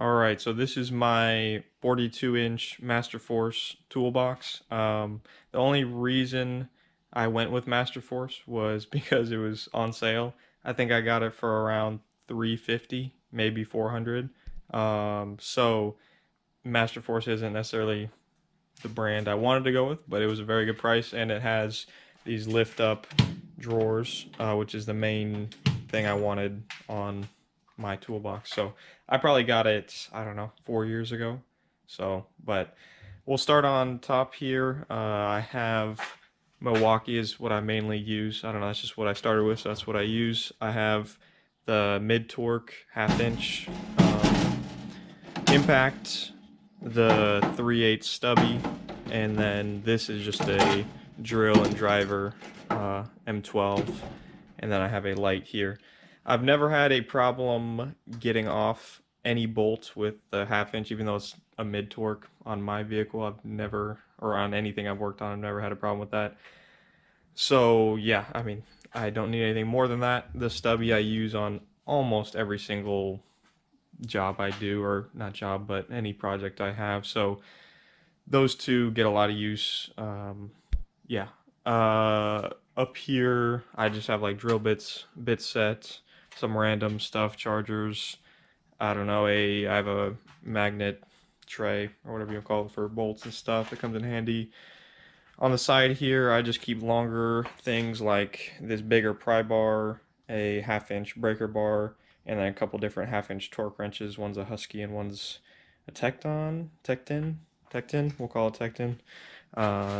Alright, so this is my 42-inch Masterforce Toolbox. The only reason I went with Masterforce was because it was on sale. I think I got it for around 350, maybe 400. So Masterforce isn't necessarily the brand I wanted to go with, but it was a very good price, and it has these lift-up drawers, which is the main thing I wanted on my toolbox. So I probably got it, I don't know, 4 years ago. So, but we'll start on top here. I have Milwaukee is what I mainly use. I don't know, that's just what I started with, so that's what I use. I have the mid-torque half-inch impact, the 3/8 stubby, and then this is just a drill and driver M12, and then I have a light here. I've never had a problem getting off any bolt with the half-inch, even though it's a mid-torque on my vehicle. I've never, or on anything I've worked on, I've never had a problem with that. So yeah, I mean, I don't need anything more than that. The stubby I use on almost every single job I do, or not job, but any project I have. So those two get a lot of use. Yeah. Up here, I just have like drill bits, bit sets, some random stuff, chargers. I don't know. I have a magnet tray or whatever you call it for bolts and stuff that comes in handy. On the side here, I just keep longer things like this bigger pry bar, a half-inch breaker bar, and then a couple different half-inch torque wrenches. One's a Husky and one's a Tecton. We'll call it Tecton.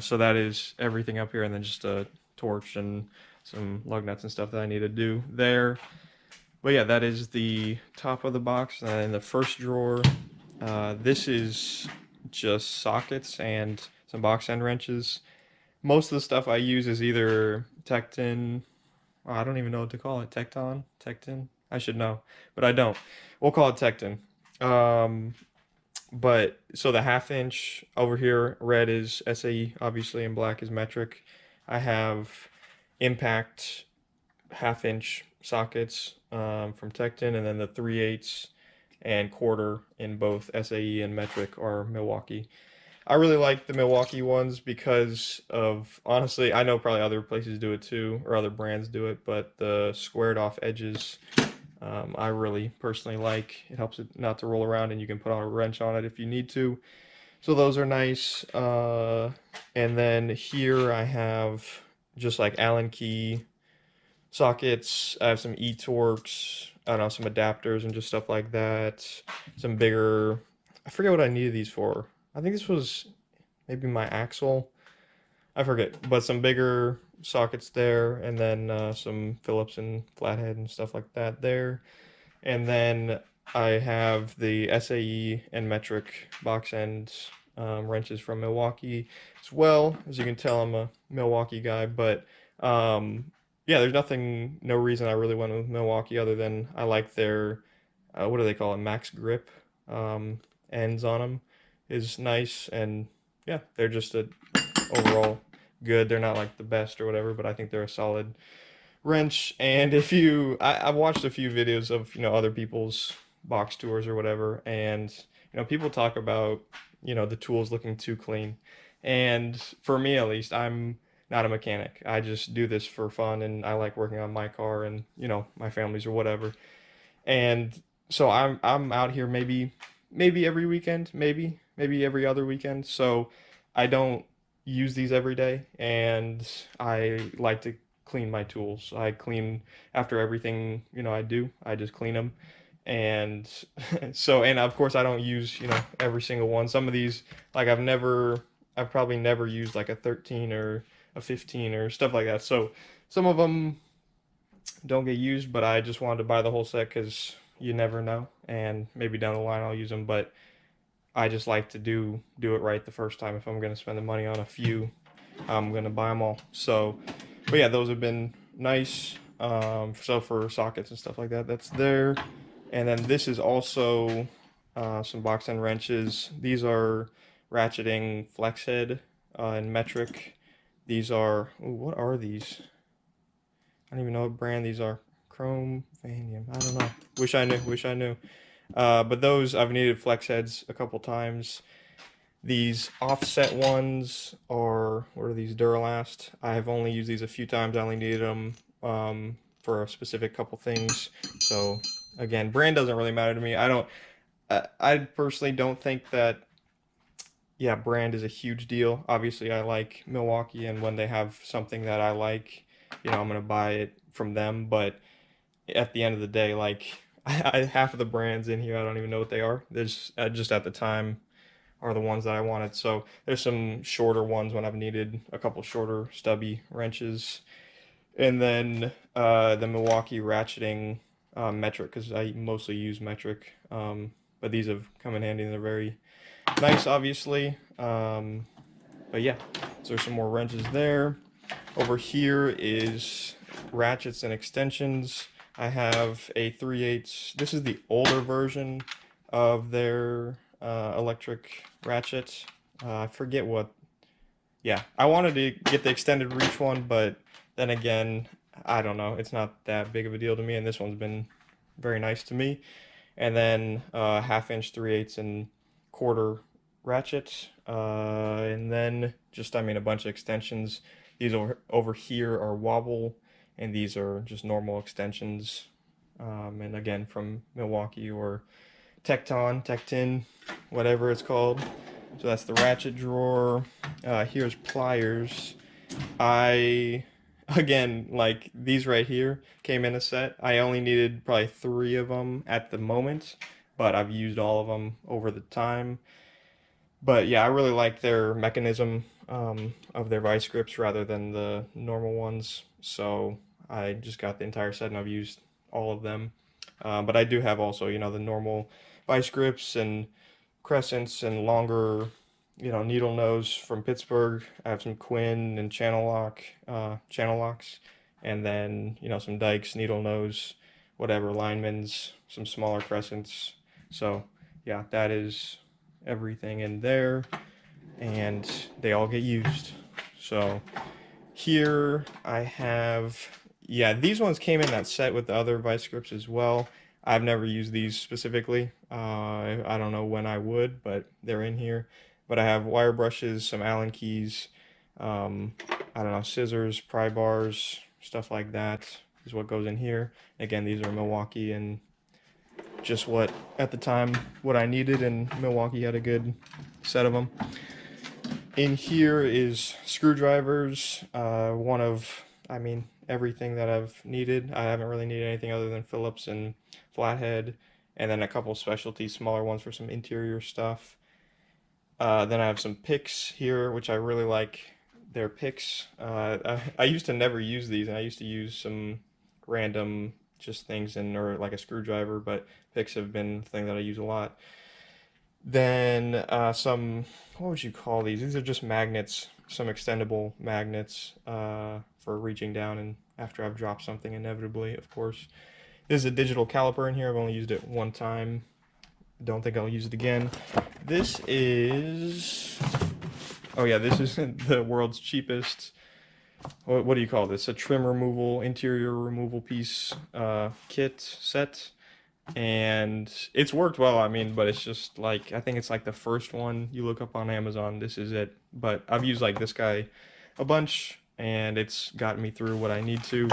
So that is everything up here, and then just a torch and some lug nuts and stuff that I need to do there. But yeah, that is the top of the box. And in the first drawer, this is just sockets and some box end wrenches. Most of the stuff I use is either Tecton. I don't even know what to call it. Tecton. I should know, but I don't. We'll call it Tecton. Um, but so the half-inch over here, red is SAE, obviously, and black is metric. I have impact half-inch sockets from Tecton, and then the 3/8 and quarter in both SAE and metric are Milwaukee. I really like the Milwaukee ones because of, honestly, I know probably other places do it too, or other brands do it, but the squared off edges, I really personally like. It helps it not to roll around, and you can put on a wrench on it if you need to. So those are nice. And then here I have just like Allen key sockets. I have some E-Torques, I don't know, some adapters and just stuff like that. Some bigger, I forget what I needed these for. I think this was maybe my axle. I forget, but some bigger sockets there, and then some Phillips and flathead and stuff like that there. And then I have the SAE and metric box end wrenches from Milwaukee as well. As you can tell, I'm a Milwaukee guy, but yeah, there's no reason I really went with Milwaukee other than I like their, what do they call it, max grip ends on them is nice, and yeah, they're just a overall good. They're not like the best or whatever, but I think they're a solid wrench. And if you, I've watched a few videos of, other people's box tours or whatever, and people talk about, the tools looking too clean. And for me at least, I'm not a mechanic. I just do this for fun, and I like working on my car and, my family's or whatever. And so I'm out here maybe every weekend, maybe every other weekend. So I don't use these every day, and I like to clean my tools. I clean after everything, I do. I just clean them. And so, and of course I don't use, every single one. Some of these, like I've probably never used like a 13 or a 15 or stuff like that. So some of them don't get used, but I just wanted to buy the whole set because you never know, and maybe down the line I'll use them. But I just like to do it right the first time. If I'm gonna spend the money on a few, I'm gonna buy them all. So, but yeah, those have been nice. So for sockets and stuff like that, that's there. And then this is also some box end wrenches. These are ratcheting flex head and metric. These are, ooh, what are these? I don't even know what brand these are. Chrome Vanium. I don't know. Wish I knew. But those, I've needed flex heads a couple times. These offset ones are, what are these, Duralast? I have only used these a few times. I only needed them for a specific couple things. So again, brand doesn't really matter to me. I personally don't think that, yeah, brand is a huge deal. Obviously, I like Milwaukee, and when they have something that I like, I'm gonna buy it from them. But at the end of the day, like half of the brands in here, I don't even know what they are. There's just at the time are the ones that I wanted. So there's some shorter ones when I've needed a couple shorter stubby wrenches, and then the Milwaukee ratcheting metric because I mostly use metric. But these have come in handy and they're very nice, obviously. But yeah, so there's some more wrenches there. Over here is ratchets and extensions. I have a 3/8. This is the older version of their electric ratchet. I forget what. Yeah, I wanted to get the extended reach one, but then again, I don't know. It's not that big of a deal to me, and this one's been very nice to me. And then half-inch 3/8 and quarter ratchet, and then just I mean a bunch of extensions. These over here are wobble, and these are just normal extensions. And again from Milwaukee or Tecton, whatever it's called. So that's the ratchet drawer. Here's pliers. I again like these right here came in a set. I only needed probably 3 of them at the moment, but I've used all of them over the time. But yeah, I really like their mechanism of their vice grips rather than the normal ones. So I just got the entire set and I've used all of them. But I do have also, the normal vice grips and crescents and longer, needle nose from Pittsburgh. I have some Quinn and channel locks, and then some Dykes, needle nose, whatever linemen's, some smaller crescents. So yeah, that is everything in there, and they all get used. So here I have, yeah, these ones came in that set with the other vice grips as well. I've never used these specifically. I don't know when I would, but they're in here. But I have wire brushes, some Allen keys, I don't know, scissors, pry bars, stuff like that is what goes in here. Again, these are Milwaukee and just what, at the time, what I needed, and Milwaukee had a good set of them. In here is screwdrivers, one of, I mean, everything that I've needed. I haven't really needed anything other than Phillips and flathead, and then a couple specialty smaller ones for some interior stuff. Then I have some picks here, which I really like their picks. I used to never use these, and I used to use some random just things or like a screwdriver, but picks have been the thing that I use a lot. Then some, what would you call these? These are just magnets, some extendable magnets for reaching down and after I've dropped something inevitably, of course. This is a digital caliper in here. I've only used it one time. Don't think I'll use it again. This is, oh yeah, this is the world's cheapest, what do you call this? A trim removal, interior removal piece kit set. And it's worked well, I mean, but it's just like, I think it's like the first one you look up on Amazon. This is it. But I've used like this guy a bunch, and it's gotten me through what I need to.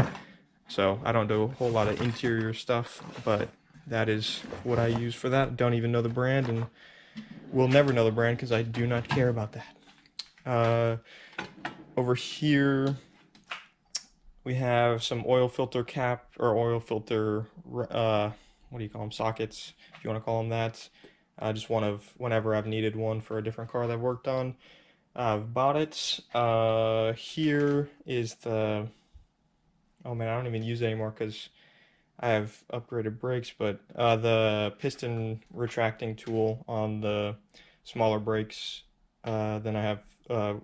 So I don't do a whole lot of interior stuff, but that is what I use for that. Don't even know the brand, and will never know the brand because I do not care about that. Over here, we have some oil filter cap or oil filter, what do you call them? Sockets, if you want to call them that. Just one of whenever I've needed one for a different car that I've worked on. I've bought it. Here is the, oh man, I don't even use it anymore because I have upgraded brakes, but the piston retracting tool on the smaller brakes. Then I have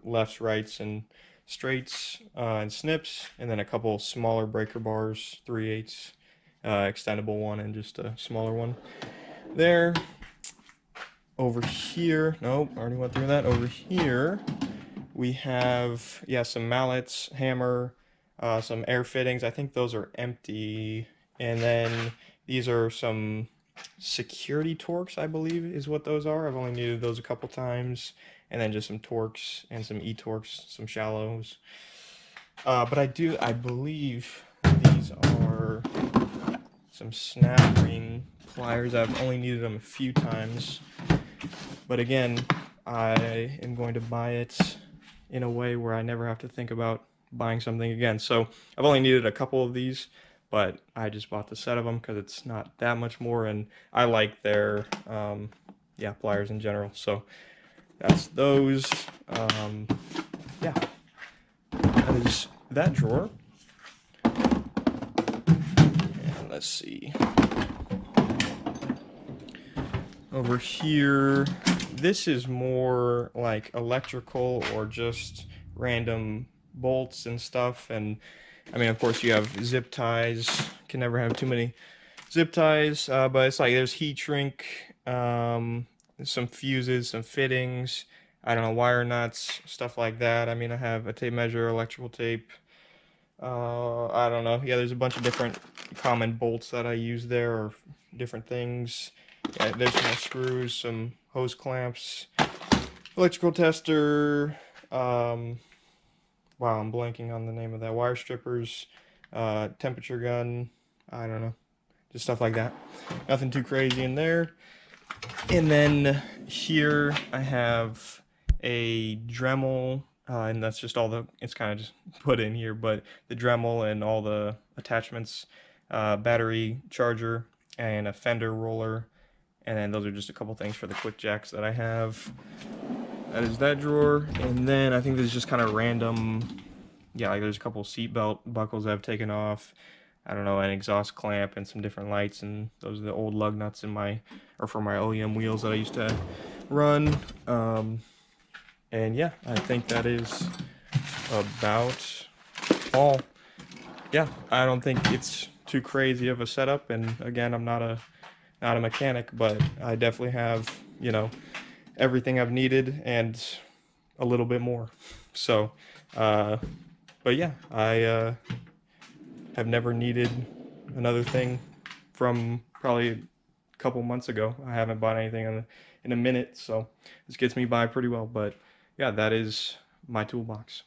lefts, rights, and straights and snips, and then a couple smaller breaker bars, 3/8, extendable one, and just a smaller one. There. Over here, nope, already went through that. Over here, we have, yeah, some mallets, hammer, some air fittings. I think those are empty. And then these are some security Torx, I believe is what those are. I've only needed those a couple times, and then just some Torx and some E-Torx, some shallows. But I believe these are some snap ring pliers. I've only needed them a few times, but again, I am going to buy it in a way where I never have to think about buying something again. So I've only needed a couple of these, but I just bought the set of them because it's not that much more, and I like their yeah, pliers in general. So that's those. Yeah, that is that drawer. And let's see. Over here, this is more like electrical or just random bolts and stuff. And I mean, of course, you have zip ties. Can never have too many zip ties, but it's like there's heat shrink, some fuses, some fittings, I don't know, wire nuts, stuff like that. I mean, I have a tape measure, electrical tape, I don't know. Yeah, there's a bunch of different common bolts that I use there, or different things. Yeah, there's some screws, some hose clamps, electrical tester, wow, I'm blanking on the name of that, wire strippers, temperature gun, I don't know, just stuff like that. Nothing too crazy in there. And then here I have a Dremel, and that's just all the, it's kind of just put in here, but the Dremel and all the attachments, battery charger, and a fender roller, and then those are just a couple things for the quick jacks that I have. That is that drawer, and then I think there's just kind of random, yeah, like there's a couple seatbelt buckles I've taken off, I don't know, an exhaust clamp and some different lights, and those are the old lug nuts in my, or for my OEM wheels that I used to run. And yeah, I think that is about all. Yeah, I don't think it's too crazy of a setup, and again, I'm not a mechanic, but I definitely have, you know, everything I've needed and a little bit more. So, but yeah, I have never needed another thing from probably a couple months ago. I haven't bought anything in a minute, so this gets me by pretty well. But yeah, that is my toolbox.